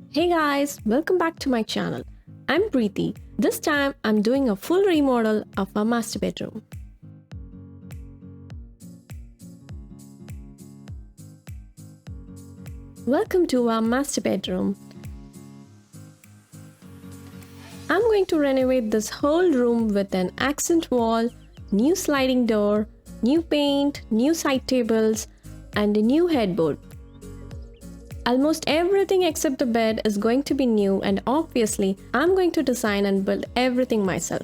Hey guys, welcome back to my channel. I'm Preeti. This time I'm doing a full remodel of our master bedroom. Welcome to our master bedroom. I'm going to renovate this whole room with an accent wall, new sliding door, new paint, new side tables, and a new headboard. Almost everything except the bed is going to be new, and obviously I'm going to design and build everything myself.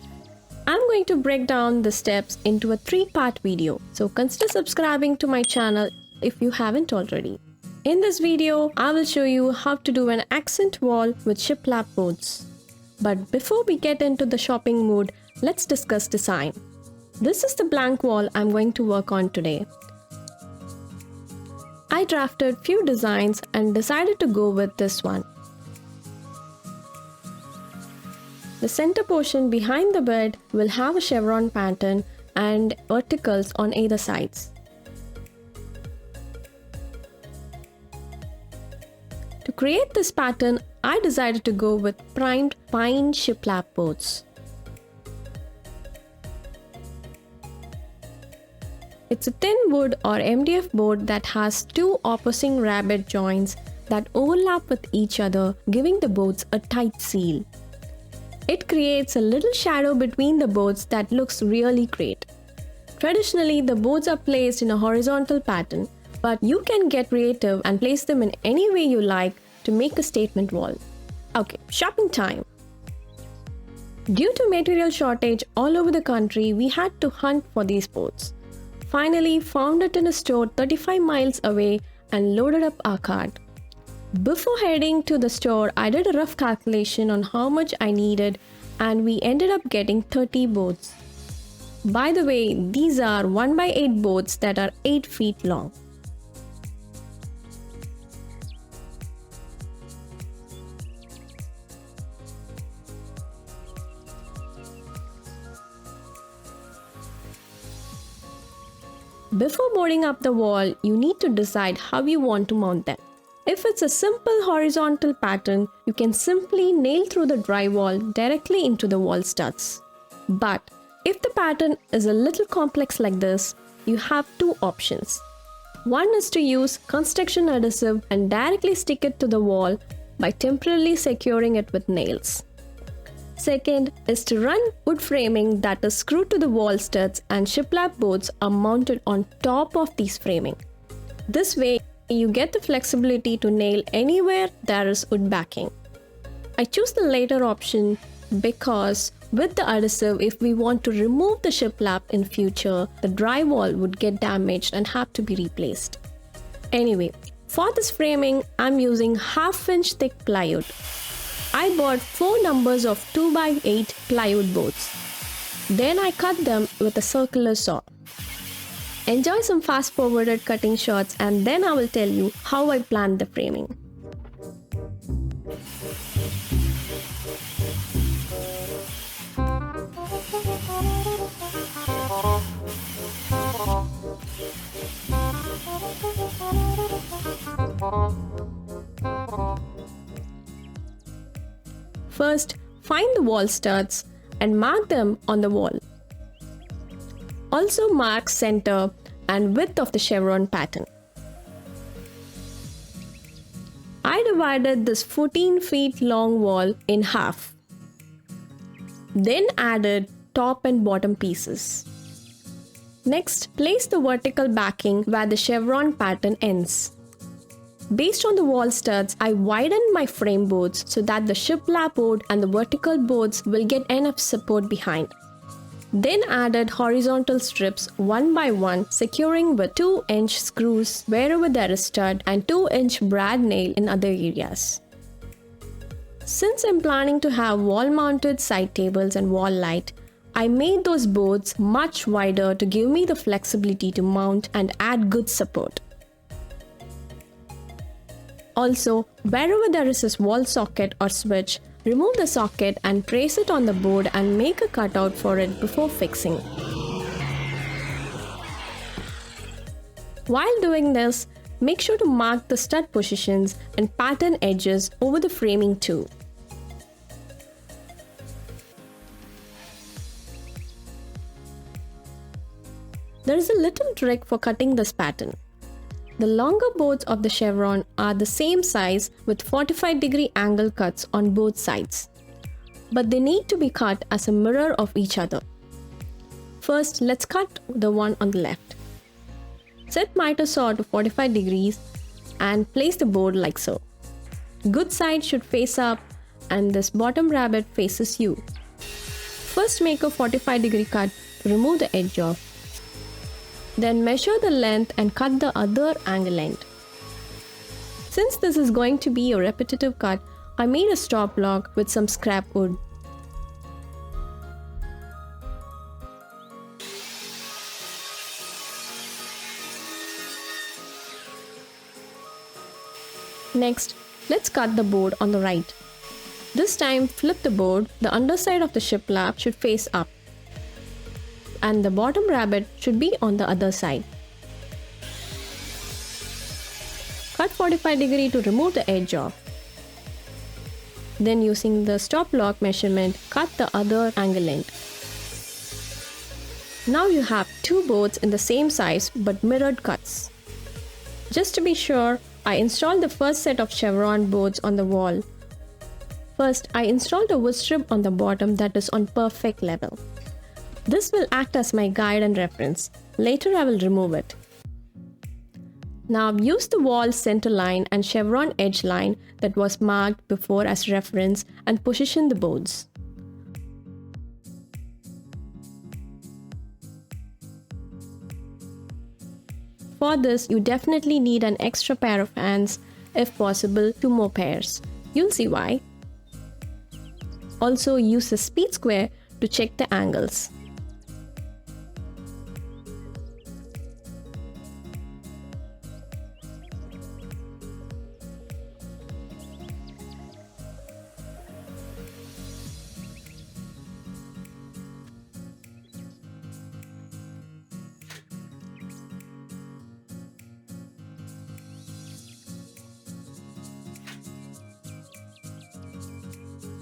I'm going to break down the steps into a 3-part video, so consider subscribing to my channel if you haven't already. In this video, I will show you how to do an accent wall with shiplap boards. But before we get into the shopping mood, let's discuss design. This is the blank wall I'm going to work on today. I drafted few designs and decided to go with this one. The center portion behind the bed will have a chevron pattern and verticals on either sides. To create this pattern, I decided to go with primed pine shiplap boards. It's a thin wood or MDF board that has two opposing rabbet joints that overlap with each other, giving the boards a tight seal. It creates a little shadow between the boards that looks really great. Traditionally, the boards are placed in a horizontal pattern, but you can get creative and place them in any way you like to make a statement wall. Okay, shopping time. Due to material shortage all over the country, we had to hunt for these boards. Finally found it in a store 35 miles away and loaded up our cart. Before heading to the store, I did a rough calculation on how much I needed, and we ended up getting 30 boards. By the way, these are 1x8 boards that are 8 feet long. Before boarding up the wall, you need to decide how you want to mount them. If it's a simple horizontal pattern, you can simply nail through the drywall directly into the wall studs. But if the pattern is a little complex like this, you have two options. One is to use construction adhesive and directly stick it to the wall by temporarily securing it with nails. Second is to run wood framing that is screwed to the wall studs, and shiplap boards are mounted on top of these framing. This way, you get the flexibility to nail anywhere there is wood backing. I choose the latter option because with the adhesive, if we want to remove the shiplap in future, the drywall would get damaged and have to be replaced. Anyway, for this framing, I'm using 1/2 inch thick plywood. I bought 4 numbers of 2x8 plywood boards. Then I cut them with a circular saw. Enjoy some fast-forwarded cutting shots, and then I will tell you how I planned the framing. First, find the wall studs and mark them on the wall. Also mark center and width of the chevron pattern. I divided this 14 feet long wall in half. Then added top and bottom pieces. Next, place the vertical backing where the chevron pattern ends. Based on the wall studs, I widened my frame boards so that the shiplap board and the vertical boards will get enough support behind. Then added horizontal strips 1x1, securing with 2-inch screws wherever there is stud and 2-inch brad nail in other areas. Since I'm planning to have wall-mounted side tables and wall light, I made those boards much wider to give me the flexibility to mount and add good support. Also, wherever there is a wall socket or switch, remove the socket and trace it on the board and make a cutout for it before fixing. While doing this, Make sure to mark the stud positions and pattern edges over the framing too. There is a little trick for cutting this pattern. The longer boards of the chevron are the same size with 45-degree angle cuts on both sides, but they need to be cut as a mirror of each other. First, let's cut the one on the left. Set miter saw to 45 degrees and place the board like so. Good side should face up and this bottom rabbet faces you. First, make a 45-degree cut to remove the edge off. Then measure the length and cut the other angle end. Since this is going to be a repetitive cut, I made a stop block with some scrap wood. Next, let's cut the board on the right. This time, flip the board. The underside of the shiplap should face up, and the bottom rabbet should be on the other side. Cut 45 degree to remove the edge off. Then using the stop block measurement, cut the other angle end. Now you have two boards in the same size but mirrored cuts. Just to be sure, I installed the first set of chevron boards on the wall. First, I installed a wood strip on the bottom that is on perfect level. This will act as my guide and reference. Later I will remove it. Now use the wall center line and chevron edge line that was marked before as reference and position the boards. For this, you definitely need an extra pair of hands, if possible 2 more pairs. You'll see why. Also use the speed square to check the angles.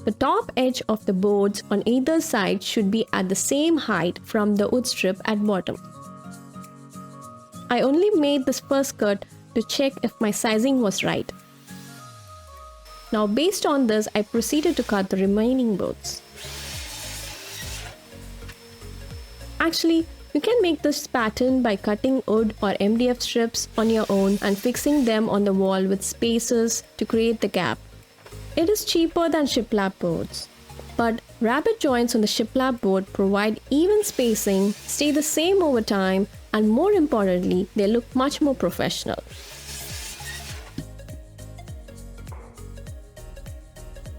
The top edge of the boards on either side should be at the same height from the wood strip at bottom. I only made this first cut to check if my sizing was right. Now based on this, I proceeded to cut the remaining boards. Actually, you can make this pattern by cutting wood or MDF strips on your own and fixing them on the wall with spacers to create the gap. It is cheaper than shiplap boards, but rabbet joints on the shiplap board provide even spacing, stay the same over time, and more importantly, they look much more professional.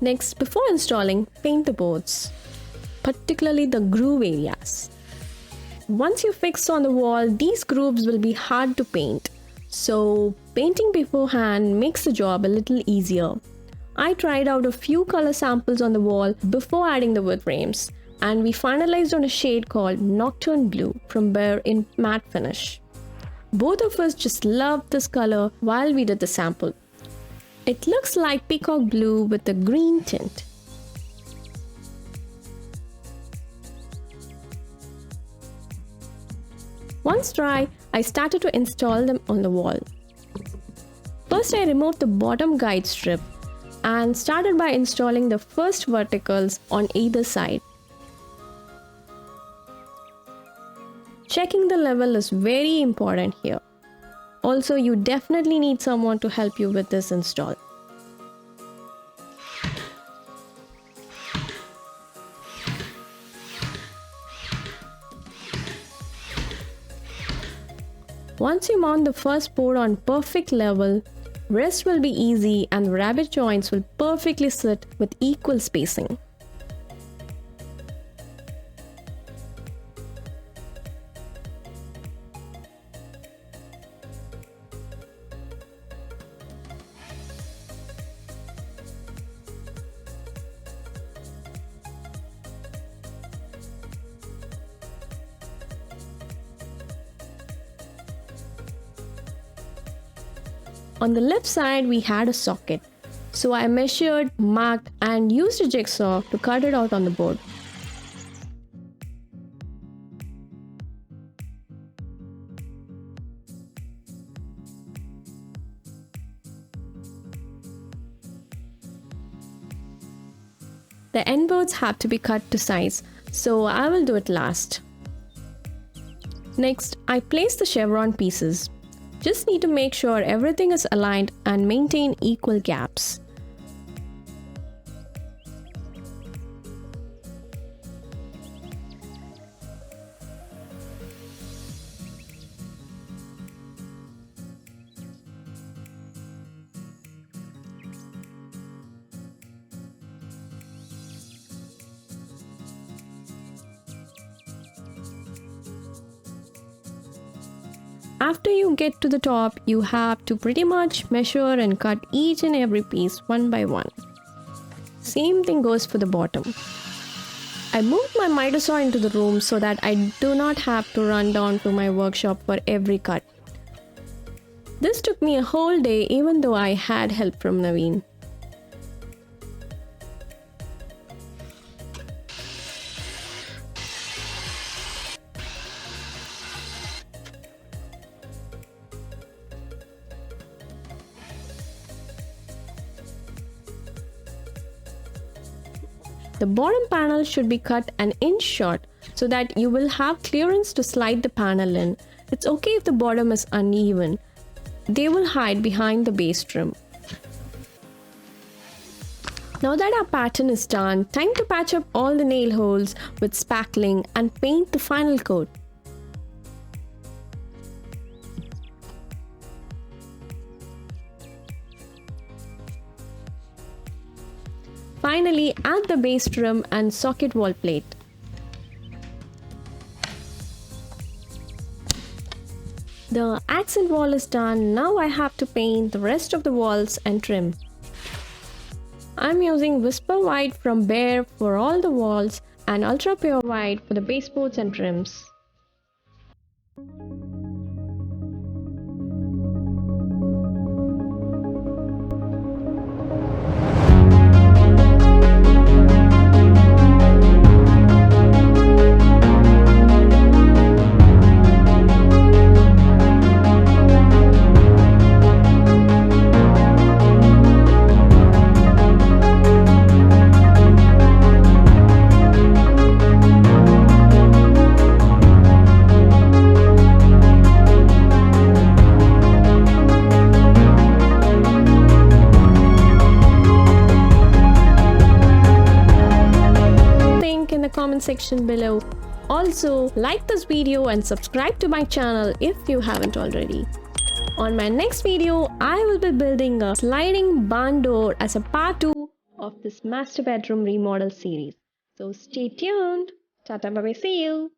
Next, before installing, paint the boards, particularly the groove areas. Once you fix on the wall, these grooves will be hard to paint, so painting beforehand makes the job a little easier. I tried out a few color samples on the wall before adding the wood frames, and we finalized on a shade called Nocturne Blue from Bear in matte finish. Both of us just loved this color while we did the sample. It looks like peacock blue with a green tint. Once dry, I started to install them on the wall. First, I removed the bottom guide strip and started by installing the first verticals on either side. Checking the level is very important here. Also, you definitely need someone to help you with this install. Once you mount the first board on perfect level, rest will be easy and the rabbet joints will perfectly sit with equal spacing. On the left side, we had a socket. So I measured, marked, and used a jigsaw to cut it out on the board. The end boards have to be cut to size, so I will do it last. Next, I place the chevron pieces. Just need to make sure everything is aligned and maintain equal gaps. After you get to the top, you have to pretty much measure and cut each and every piece one by one. Same thing goes for the bottom. I moved my miter saw into the room so that I do not have to run down to my workshop for every cut. This took me a whole day even though I had help from Naveen. The bottom panel should be cut an inch short so that you will have clearance to slide the panel in. It's okay if the bottom is uneven. They will hide behind the base trim. Now that our pattern is done, time to patch up all the nail holes with spackling and paint the final coat. Finally, add the base trim and socket wall plate. The accent wall is done. Now I have to paint the rest of the walls and trim. I'm using Whisper White from Behr for all the walls and Ultra Pure White for the baseboards and trims. Comment section below. Also, like this video and subscribe to my channel if you haven't already. On my next video, I will be building a sliding barn door as a part 2 of this Master Bedroom Remodel series. So stay tuned. Tata bye bye, see you.